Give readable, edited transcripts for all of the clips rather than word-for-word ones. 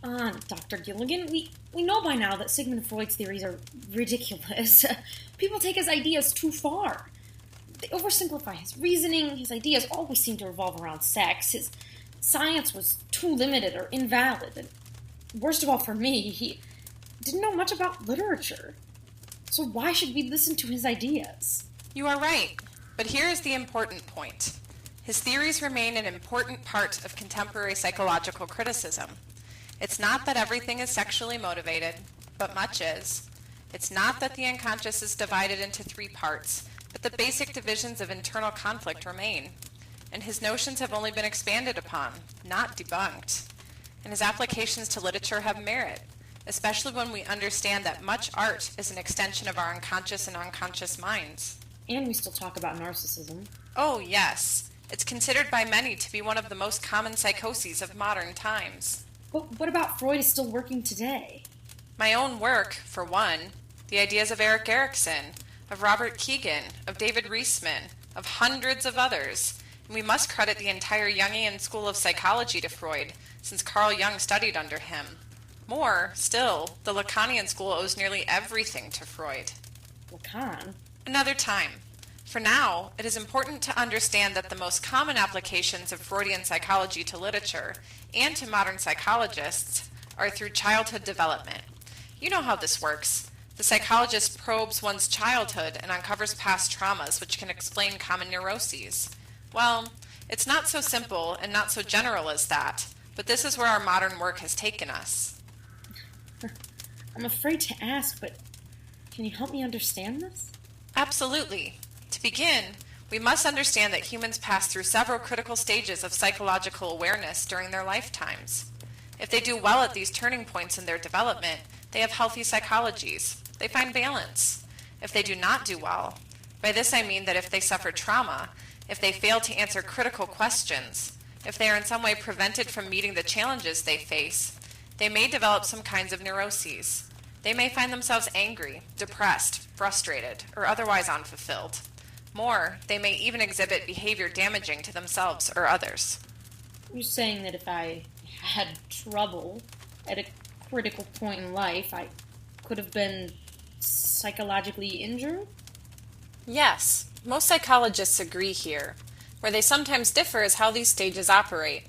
on, Dr. Gilligan. We know by now that Sigmund Freud's theories are ridiculous. People take his ideas too far. They oversimplify his reasoning. His ideas always seem to revolve around sex. His science was too limited or invalid. And worst of all for me, he didn't know much about literature. So why should we listen to his ideas? You are right, but here is the important point. His theories remain an important part of contemporary psychological criticism. It's not that everything is sexually motivated, but much is. It's not that the unconscious is divided into three parts, but the basic divisions of internal conflict remain. And his notions have only been expanded upon, not debunked. And his applications to literature have merit, especially when we understand that much art is an extension of our unconscious and unconscious minds. And we still talk about narcissism. Oh, yes. It's considered by many to be one of the most common psychoses of modern times. But what about Freud is still working today? My own work, for one, the ideas of Erik Erikson, of Robert Kegan, of David Reisman, of hundreds of others. And we must credit the entire Jungian school of psychology to Freud, since Carl Jung studied under him. More, still, the Lacanian school owes nearly everything to Freud. Lacan? Another time. For now, it is important to understand that the most common applications of Freudian psychology to literature and to modern psychologists are through childhood development. You know how this works. The psychologist probes one's childhood and uncovers past traumas which can explain common neuroses. Well, it's not so simple and not so general as that, but this is where our modern work has taken us. I'm afraid to ask, but can you help me understand this? Absolutely. To begin, we must understand that humans pass through several critical stages of psychological awareness during their lifetimes. If they do well at these turning points in their development, they have healthy psychologies. They find balance. If they do not do well, by this I mean that if they suffer trauma, if they fail to answer critical questions, if they are in some way prevented from meeting the challenges they face, they may develop some kinds of neuroses. They may find themselves angry, depressed, frustrated, or otherwise unfulfilled. More, they may even exhibit behavior damaging to themselves or others. You're saying that if I had trouble at a critical point in life, I could have been psychologically injured? Yes, most psychologists agree here. Where they sometimes differ is how these stages operate.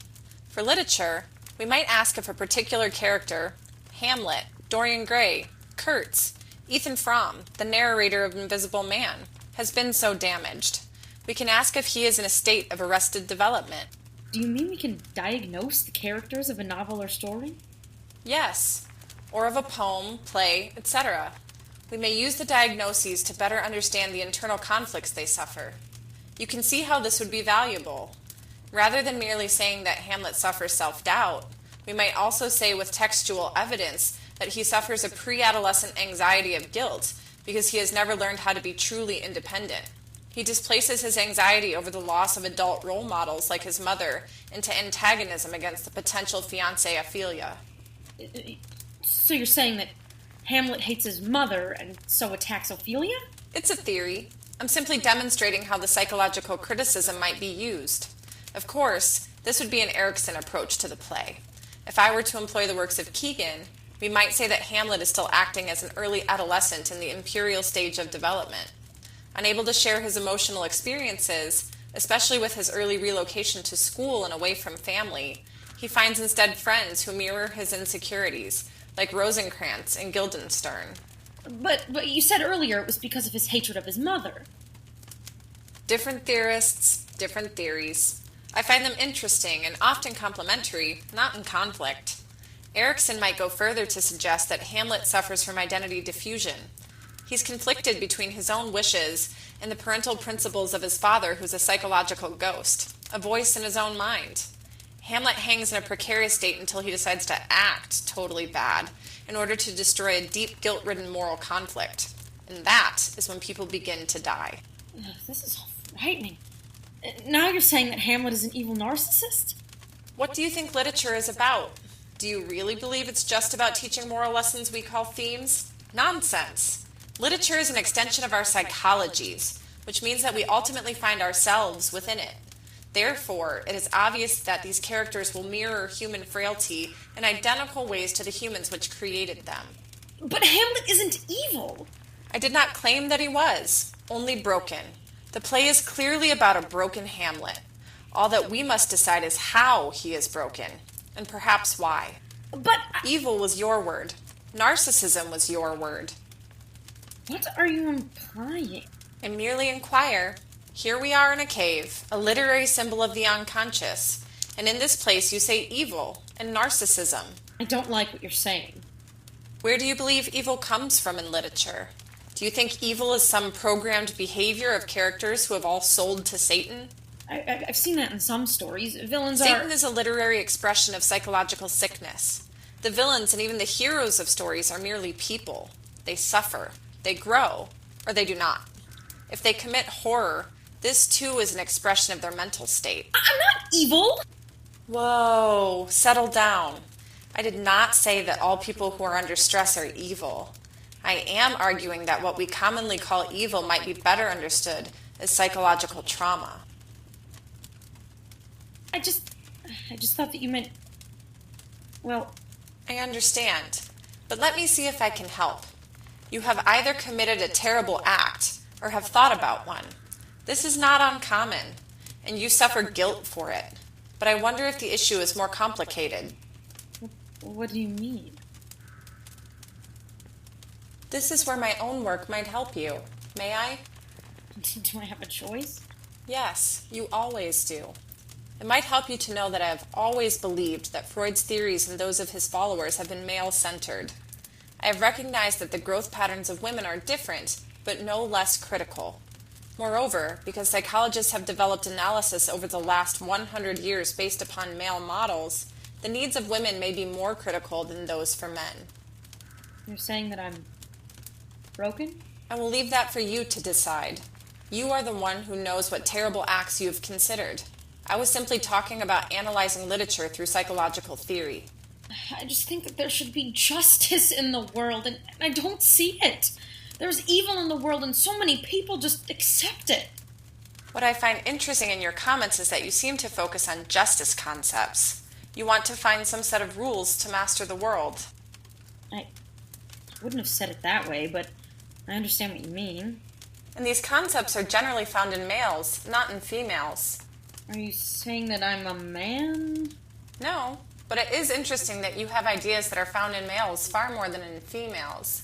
For literature, we might ask if a particular character, Hamlet, Dorian Gray, Kurtz, Ethan Frome, the narrator of Invisible Man, has been so damaged. We can ask if he is in a state of arrested development. Do you mean we can diagnose the characters of a novel or story? Yes, or of a poem, play, etc. We may use the diagnoses to better understand the internal conflicts they suffer. You can see how this would be valuable. Rather than merely saying that Hamlet suffers self-doubt, we might also say with textual evidence that he suffers a pre-adolescent anxiety of guilt because he has never learned how to be truly independent. He displaces his anxiety over the loss of adult role models like his mother into antagonism against the potential fiancée Ophelia. So you're saying that Hamlet hates his mother and so attacks Ophelia? It's a theory. I'm simply demonstrating how the psychological criticism might be used. Of course, this would be an Erikson approach to the play. If I were to employ the works of Kegan, we might say that Hamlet is still acting as an early adolescent in the imperial stage of development. Unable to share his emotional experiences, especially with his early relocation to school and away from family, he finds instead friends who mirror his insecurities, like Rosencrantz and Guildenstern. But you said earlier it was because of his hatred of his mother. Different theorists, different theories. I find them interesting and often complementary, not in conflict. Erikson might go further to suggest that Hamlet suffers from identity diffusion. He's conflicted between his own wishes and the parental principles of his father, who's a psychological ghost, a voice in his own mind. Hamlet hangs in a precarious state until he decides to act totally bad in order to destroy a deep, guilt-ridden moral conflict. And that is when people begin to die. This is all frightening. Now you're saying that Hamlet is an evil narcissist? What do you think literature is about? Do you really believe it's just about teaching moral lessons we call themes? Nonsense. Literature is an extension of our psychologies, which means that we ultimately find ourselves within it. Therefore, it is obvious that these characters will mirror human frailty in identical ways to the humans which created them. But Hamlet isn't evil. I did not claim that he was, only broken. The play is clearly about a broken Hamlet. All that we must decide is how he is broken, and perhaps why. But Evil was your word. Narcissism was your word. what are you implying? I merely inquire. Here we are in a cave, a literary symbol of the unconscious, and in this place you say evil and narcissism. I don't like what you're saying. Where do you believe evil comes from in literature? Do you think evil is some programmed behavior of characters who have all sold to Satan? I've seen that in some stories. Villains Satan are... is a literary expression of psychological sickness. The villains and even the heroes of stories are merely people. They suffer, they grow, or they do not. If they commit horror, this too is an expression of their mental state. I'm not evil! Whoa, settle down. I did not say that all people who are under stress are evil. I am arguing that what we commonly call evil might be better understood as psychological trauma. I just thought that you meant... Well, I understand, but let me see if I can help. You have either committed a terrible act or have thought about one. This is not uncommon, and you suffer guilt for it. But I wonder if the issue is more complicated. what do you mean? This is where my own work might help you. May I? Do I have a choice? Yes, you always do. It might help you to know that I have always believed that Freud's theories and those of his followers have been male-centered. I have recognized that the growth patterns of women are different, but no less critical. Moreover, because psychologists have developed analysis over the last 100 years based upon male models, the needs of women may be more critical than those for men. You're saying that I'm broken? I will leave that for you to decide. You are the one who knows what terrible acts you have considered. I was simply talking about analyzing literature through psychological theory. I just think that there should be justice in the world, and I don't see it. There's evil in the world, and so many people just accept it. What I find interesting in your comments is that you seem to focus on justice concepts. You want to find some set of rules to master the world. I wouldn't have said it that way, but I understand what you mean. And these concepts are generally found in males, not in females. Are you saying that I'm a man? No, but it is interesting that you have ideas that are found in males far more than in females.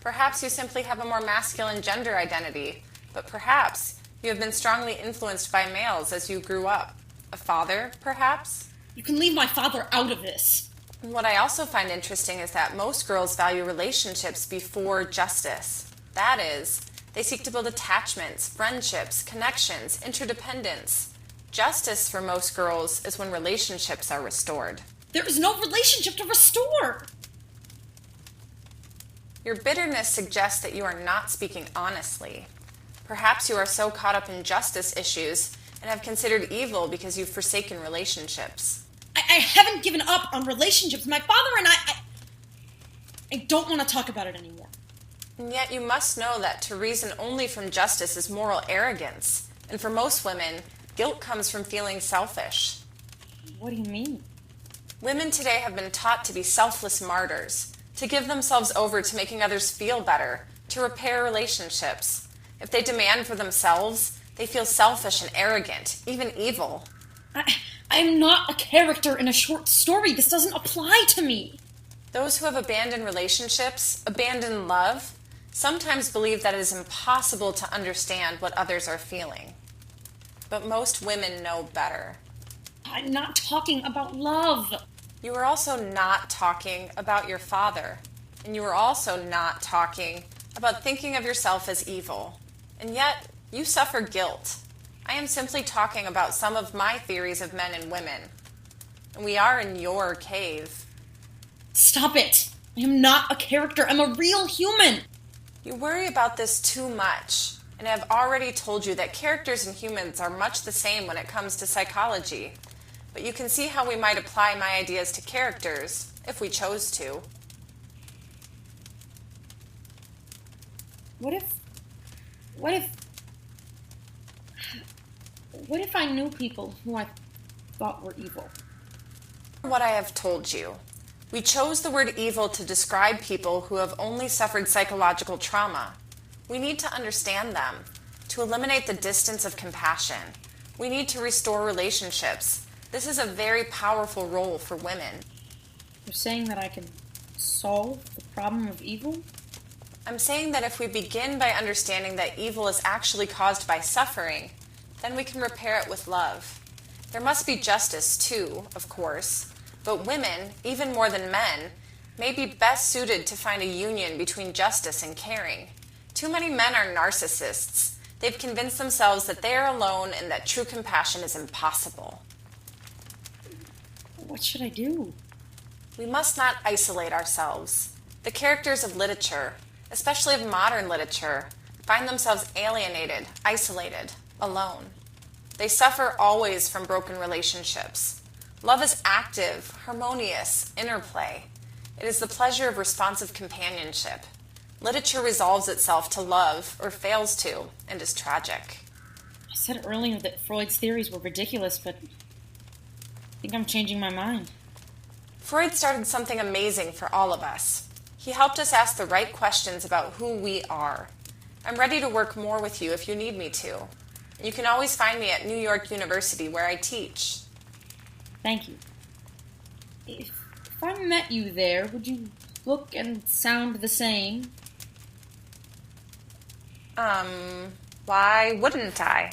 Perhaps you simply have a more masculine gender identity, but perhaps you have been strongly influenced by males as you grew up. A father, perhaps? You can leave my father out of this. And what I also find interesting is that most girls value relationships before justice. That is, they seek to build attachments, friendships, connections, interdependence. Justice for most girls is when relationships are restored. There is no relationship to restore. Your bitterness suggests that you are not speaking honestly. Perhaps you are so caught up in justice issues and have considered evil because you've forsaken relationships. I haven't given up on relationships. My father and I don't want to talk about it anymore. And yet you must know that to reason only from justice is moral arrogance. And for most women, guilt comes from feeling selfish. What do you mean? Women today have been taught to be selfless martyrs, to give themselves over to making others feel better, to repair relationships. If they demand for themselves, they feel selfish and arrogant, even evil. I'm not a character in a short story. This doesn't apply to me. Those who have abandoned relationships, abandoned love, sometimes believe that it is impossible to understand what others are feeling. But most women know better. I'm not talking about love. You are also not talking about your father. And you are also not talking about thinking of yourself as evil. And yet, you suffer guilt. I am simply talking about some of my theories of men and women. And we are in your cave. Stop it. I am not a character. I'm a real human. You worry about this too much. And I have already told you that characters and humans are much the same when it comes to psychology. But you can see how we might apply my ideas to characters, if we chose to. What if... What if I knew people who I thought were evil? What I have told you. We chose the word evil to describe people who have only suffered psychological trauma. We need to understand them, to eliminate the distance of compassion. We need to restore relationships. This is a very powerful role for women. You're saying that I can solve the problem of evil? I'm saying that if we begin by understanding that evil is actually caused by suffering, then we can repair it with love. There must be justice too, of course, but women, even more than men, may be best suited to find a union between justice and caring. Too many men are narcissists. They've convinced themselves that they are alone and that true compassion is impossible. What should I do? We must not isolate ourselves. The characters of literature, especially of modern literature, find themselves alienated, isolated, alone. They suffer always from broken relationships. Love is active, harmonious, interplay. It is the pleasure of responsive companionship. Literature resolves itself to love, or fails to, and is tragic. I said earlier that Freud's theories were ridiculous, but I think I'm changing my mind. Freud started something amazing for all of us. He helped us ask the right questions about who we are. I'm ready to work more with you if you need me to. You can always find me at New York University, where I teach. Thank you. If I met you there, would you look and sound the same? Why wouldn't I?